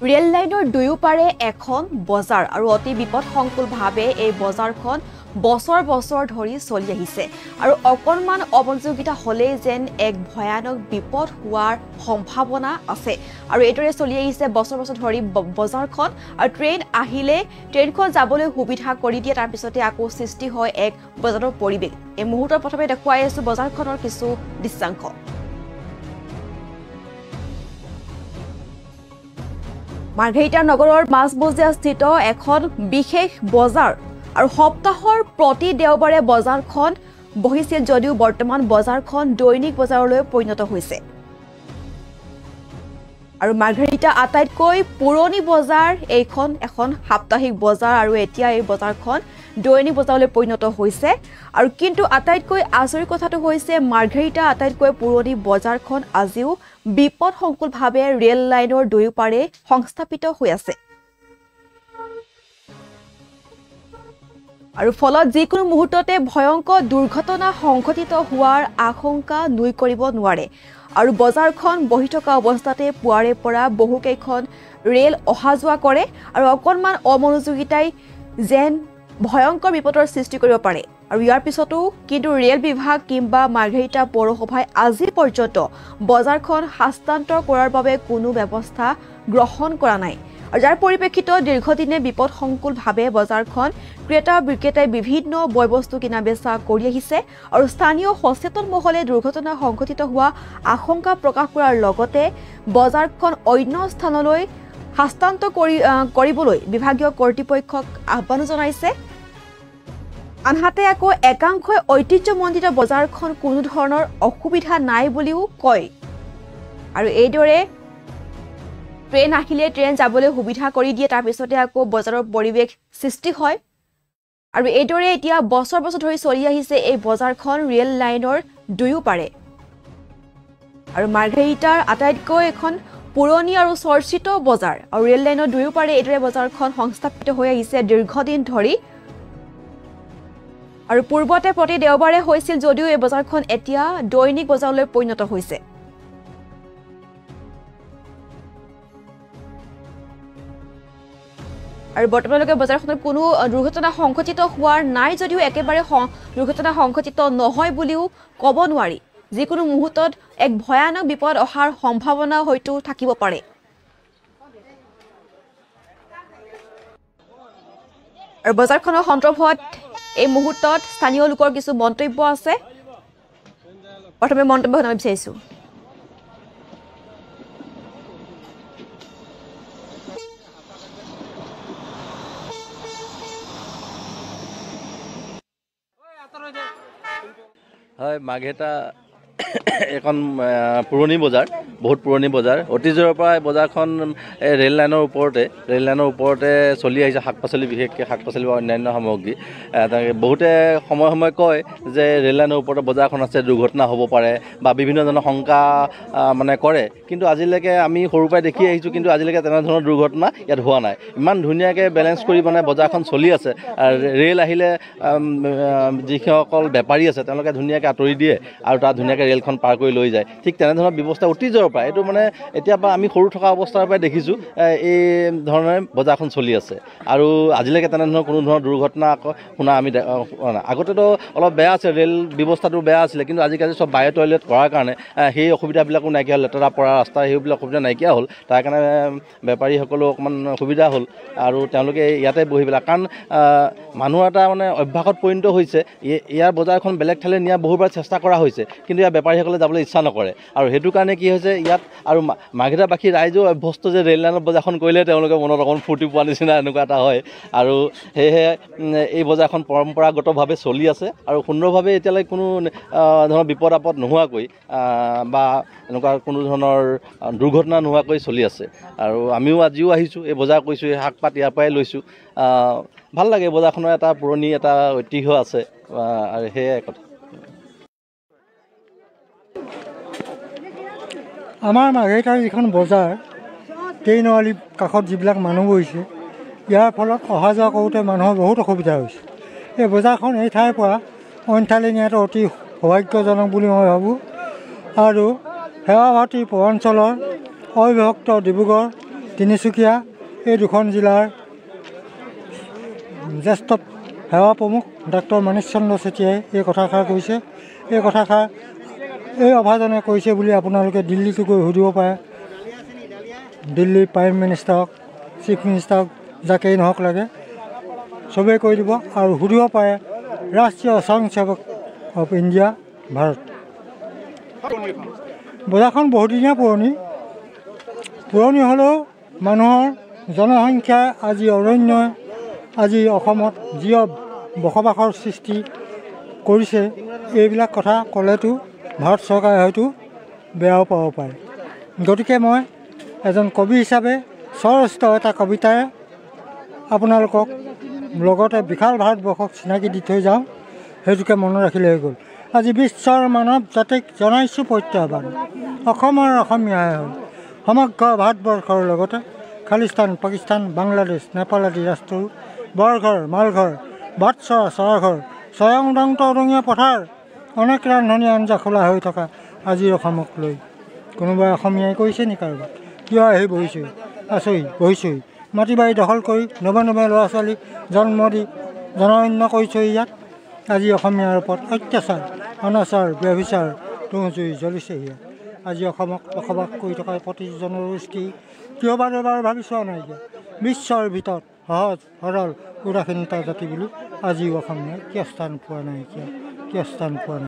Rail লাইনৰ দুয়োপাৰে এখন বজাৰ আৰু অতি বিপদসংকুলভাৱে এই বজাৰখন বছৰ বছৰ ধৰি চলি আহিছে আৰু অকণমান অমনোযোগিতা হ'লেই যেন এক ভয়ানক বিপদ হোৱাৰ সম্ভাৱনা আছে আৰু এইদৰে চলি আহিছে বছৰ বছৰ ধৰি বজাৰখন আৰু ট্ৰেইন আহিলে ট্ৰেইনখন যাবলৈ সুবিধা কৰি দিয়ে তাৰ পিছতে আকৌ সৃষ্টি হয় এক বজাৰৰ পৰিৱেশ এই মুহূৰ্তৰ প্ৰথমে দেখুৱাই আছো বজাৰখনৰ কিছু দৃশ্যাংশ মাৰ্ঘেৰিটা নগৰৰ মাজমজিয়াস্থিত এখন বিশেষ বজাৰ আৰু সপ্তাহৰ প্ৰতি দেওবাৰে বজাৰখন বহিছিল যদিও বৰ্তমান বজাৰখন দৈনিক বজাৰলৈ পৰিণত হৈছে আৰু মাৰ্ঘেৰিটা আটাইতকৈ পুৰণি বজাৰ এইখন এখন সাপ্তাহিক বজাৰ আৰু এতিয়া এই বজাৰখন দৈনিক বজাৰলৈ পৰিণত হৈছে আৰু কিন্তু আটাইতকৈ আচৰিত কথাটো হৈছে মাৰ্ঘেৰিটা আটাইতকৈ পুৰণি বজাৰখন আজিও বিপদসংকুলভাৱে ৰেল লাইনৰ দুয়োপাৰে সংস্থাপিত হৈ আছে আৰু ফলত যিকোনো মুহূৰ্ততে ভয়ংকৰ দুৰ্ঘটনা সংঘটিত হোৱাৰ আশংকা নুই কৰিব নোৱাৰে আৰু বজাৰখন বহি থকা অৱস্থাতে পুৱাৰে পৰা বহুকেইখন ৰেল অহা যোৱা কৰে আৰু অকণমান অমনোযোগিতাই যেন ভয়ংকৰ বিপদৰ সৃষ্টি কৰিব পাৰে আৰু ইয়াৰ পিছতো কিন্তু ৰেল বিভাগ কিংবা মাৰ্ঘেৰিটা পৌৰসভাই আজি পৰ্যন্ত বজাৰখন হস্তান্তৰ কৰাৰ বাবে কোনো ব্যৱস্থা গ্ৰহণ কৰা নাই আৰু যাৰ পৰিপ্ৰেক্ষিতত দীৰ্ঘদিনে বিপদসংকুলভাৱে বজাৰখন ক্ৰেতা বিক্ৰেতাই বিভিন্ন বয়বস্তু কিনা বেচা কৰি আহিছে আৰু স্থানীয় সচেতন মহলে দুৰ্ঘটনা সংঘটিত হোৱা আশংকা প্ৰকাশ কৰাৰ লগতে বজাৰখন অন্য স্থানলৈ হস্তান্তৰ কৰিবলৈ বিভাগীয় কৰ্তৃপক্ষক আহ্বান জনাইছে আনহাতে আকৌ একাংশই ঐতিহ্যমণ্ডিত বজাৰখন কোনো ধৰণৰ অসুবিধা নাই বুলিও কয় আৰু এইদৰে ট্ৰেইন আহিলে ট্ৰেইন যাবলৈ সুবিধা কৰি দিয়ে তাৰ পিছতে আকৌ বজাৰৰ পৰিৱেশ সৃষ্টি হয় আৰু এইদৰে এতিয়া বছৰ বছৰ ধৰি চলি আহিছে এই বজাৰখন ৰেল লাইনৰ দুয়োপাৰে আৰু মাৰ্ঘেৰিটাৰ আটাইতকৈ এখন পুৰণি আৰু চৰ্চিত বজাৰ আৰু ৰেল লাইনৰ দুয়োপাৰে এইদৰে বজাৰখন সংস্থাপিত হৈ আহিছে দীৰ্ঘদিন ধৰি আৰু পূৰ্বতে প্ৰতি দেওবাৰে হৈছিল যদিও এই বজাৰখন এতিয়া দৈনিক বজাৰলৈ পৰিণত হৈছে আৰু বৰ্তমানলৈকে বজাৰখনত কোনো দুৰ্ঘটনা সংঘটিত হোৱাৰ নাই যদিও একেবাৰে দুৰ্ঘটনা সংঘটিত নহয় বুলিও ক'ব নোৱাৰি যিকোনো মুহূৰ্তত এক ভয়ানক বিপদ অহাৰ সম্ভাৱনা হয়তো থাকিব পাৰে আৰু বজাৰখনৰ সন্দৰ্ভত এই মুহূৰ্তত স্থানীয় লোকৰ কিছু মন্তব্য আছে প্ৰথমে মন্তব্য শুনাব বিচাৰিছো হয় মাৰ্ঘেৰিটা এখন পুৰণি বজাৰ বহুত পুৰণি বজাৰ অতীজৰ পৰা বজাৰখন ৰেল লাইনৰ ওপৰতে চলি আহিছে শাক পাচলি বিশেষকৈ শাক পাচলি বা অন্যান্য সামগ্ৰী বহুতে সময়ে সময়ে কয় যে ৰেল লাইনৰ ওপৰতে বজাৰখন আছে দুৰ্ঘটনা হ'ব পাৰে বা বিভিন্ন ধৰণৰ শংকা মানে কৰে কিন্তু আজিলৈকে আমি সৰুৰ পৰাই দেখি আহিছোঁ কিন্তু আজিলৈকে তেনেধৰণৰ দুৰ্ঘটনা ইয়াত হোৱা নাই ইমান ধুনীয়াকৈ বেলেঞ্চ কৰি মানে বজাৰখন চলি আছে ৰেল আহিলে যিসকল বেপাৰী আছে তেওঁলোকে ধুনীয়াকৈ আঁতৰি দিয়ে আৰু তাত ধুনীয়াকৈ ৰেলখন পাৰ কৰি লৈ যায় ঠিক তেনেধৰণৰ ব্যৱস্থা অতীজৰ পৰা এইটো মানে এতিয়া পৰা আমি সৰু থকা অৱস্থাৰ পৰাই দেখিছোঁ এই ধৰণে বজাৰখন চলি আছে আৰু আজিলৈকে তেনেধৰণৰ কোনো ধৰণৰ দুৰ্ঘটনা শুনা আমি আগতেতো অলপ বেয়া আছে ৰেল ব্যৱস্থাটো বেয়া আছিলে কিন্তু আজিকালি চব বায়ু টয়লেট কৰাৰ কাৰণে সেই অসুবিধাবিলাকো নাইকিয়া হ'ল লেতেৰা পৰা ৰাস্তা সেইবিলাক অসুবিধা নাইকিয়া হ'ল তাৰ কাৰণে বেপাৰীসকলেও অকণমান সুবিধা হ'ল আৰু তেওঁলোকে ইয়াতে বহি পেলাই কাৰণ মানুহৰ এটা মানে অভ্যাসত পৰিণত হৈছে ইয়াৰ বজাৰখন বেলেগ ঠাইলৈ নিয়া বহুবাৰ চেষ্টা কৰা হৈছে কিন্তু ইয়াৰ বেপাৰীসকলে যাবলৈ ইচ্ছা নকৰে আৰু সেইটো কাৰণে কি হৈছে ইয়াত আৰু মাৰ্ঘেৰিটাবাসী ৰাইজেও অভ্যস্ত যে ৰেল লাইনত বজাৰখন কৰিলে তেওঁলোকে মনত অকণ ফূৰ্তি পোৱা নিচিনা এনেকুৱা এটা হয় আৰু সেয়েহে এই বজাৰখন পৰম্পৰাগতভাৱে চলি আছে আৰু সুন্দৰভাৱে এতিয়ালৈকে কোনো ধৰণৰ বিপদ আপদ নোহোৱাকৈ বা এনেকুৱা কোনো ধৰণৰ দুৰ্ঘটনা নোহোৱাকৈ চলি আছে আৰু আমিও আজিও আহিছোঁ এই বজাৰ কৰিছোঁ এই শাক পাত ইয়াৰ পৰাই লৈছোঁ ভাল লাগে বজাৰখনৰ এটা পুৰণি এটা ঐতিহ্য আছে আৰু সেয়াই কথা আমাৰ মাৰ্ঘেৰিটাৰ যিখন বজাৰ ট্ৰেইন আলি কাষত যিবিলাক মানুহ বহিছে ইয়াৰ ফলত অহা যোৱা কৰোঁতে মানুহৰ বহুত অসুবিধা হৈছে এই বজাৰখন এই ঠাইৰ পৰা অইন ঠাইলৈ নিয়াটো অতি সৌভাগ্যজনক বুলি মই ভাবোঁ আৰু সেৱা ভাৰতী পৌৰাঞ্চলৰ অবিভক্ত ডিব্ৰুগড় তিনিচুকীয়া এই দুখন জিলাৰ জ্যেষ্ঠ সেৱা প্ৰমুখ ডাক্তৰ মানিক চন্দ্ৰ চেতিয়াই এই কথাষাৰ কৈছে। এই কথাষাৰ এই অভাজনে কৈছে বুলি আপোনালোকে দিল্লীতো গৈ সুধিব পাৰে। দিল্লীৰ প্ৰাইম মিনিষ্টাৰক, চিফ মিনিষ্টাৰক, যাকেই নহওক লাগে চবেই কৈ দিব আৰু সুধিব পাৰে ৰাষ্ট্ৰীয় স্বয়ংসেৱক অফ ইণ্ডিয়া ভাৰত। বজাৰখন বহুদিনীয়া পুৰণি হ'লেও মানুহৰ জনসংখ্যাই আজি অৰণ্যই আজি অসমত যি বসবাসৰ সৃষ্টি কৰিছে এইবিলাক কথা ক'লেতো ভাৰত চৰকাৰে হয়তো বেয়াও পাব পাৰে। গতিকে মই এজন কবি হিচাপে স্বৰচিত এটা কবিতাৰে আপোনালোকক লগতে বিশাল ভাৰতবৰ্ষক চিনাকি দি থৈ যাওঁ, সেইটোকে মনত ৰাখিলে হৈ গ'ল। আজি বিশ্বৰ মানৱ জাতিক জনাইছোঁ প্ৰত্যাহ্বান, অসমৰ অসমীয়াই হ'ল সমগ্ৰ ভাৰতবৰ্ষৰ লগতে খালিস্তান, পাকিস্তান, বাংলাদেশ, নেপাল আদি ৰাষ্ট্ৰৰো বৰঘৰ, মালঘৰ, বাটচৰা, চৰাঘৰ, স্বয়ংদন্ত উদঙীয়া পথাৰ, অনেক ৰান্ধনি আঞ্জা খোলা হৈ থকা আজিৰ অসমক লৈ কোনোবাই অসমীয়াই কৈছে নি কাৰোবাক? কিয় আহি বহিছোঁ বহিছোঁ মাটি বাৰী দখল কৰি নবে ল'ৰা ছোৱালী জন্ম দি জনন্য কৰিছোঁ ইয়াত। আজি অসমীয়াৰ ওপৰত অত্যাচাৰ, অনাচাৰ, ব্যভিচাৰ তুঁহ জুই জ্বলিছে ইয়াত। আজি অসমক বসবাস কৰি থকা প্ৰতি জনগোষ্ঠী কিয় বাৰু এবাৰ ভাবি চোৱা নাইকিয়া? বিশ্বৰ ভিতৰত সহজ সৰল উদাসীনতা জাতি বুলি আজিও অসমীয়াই কিয় স্থান পোৱা নাইকিয়া?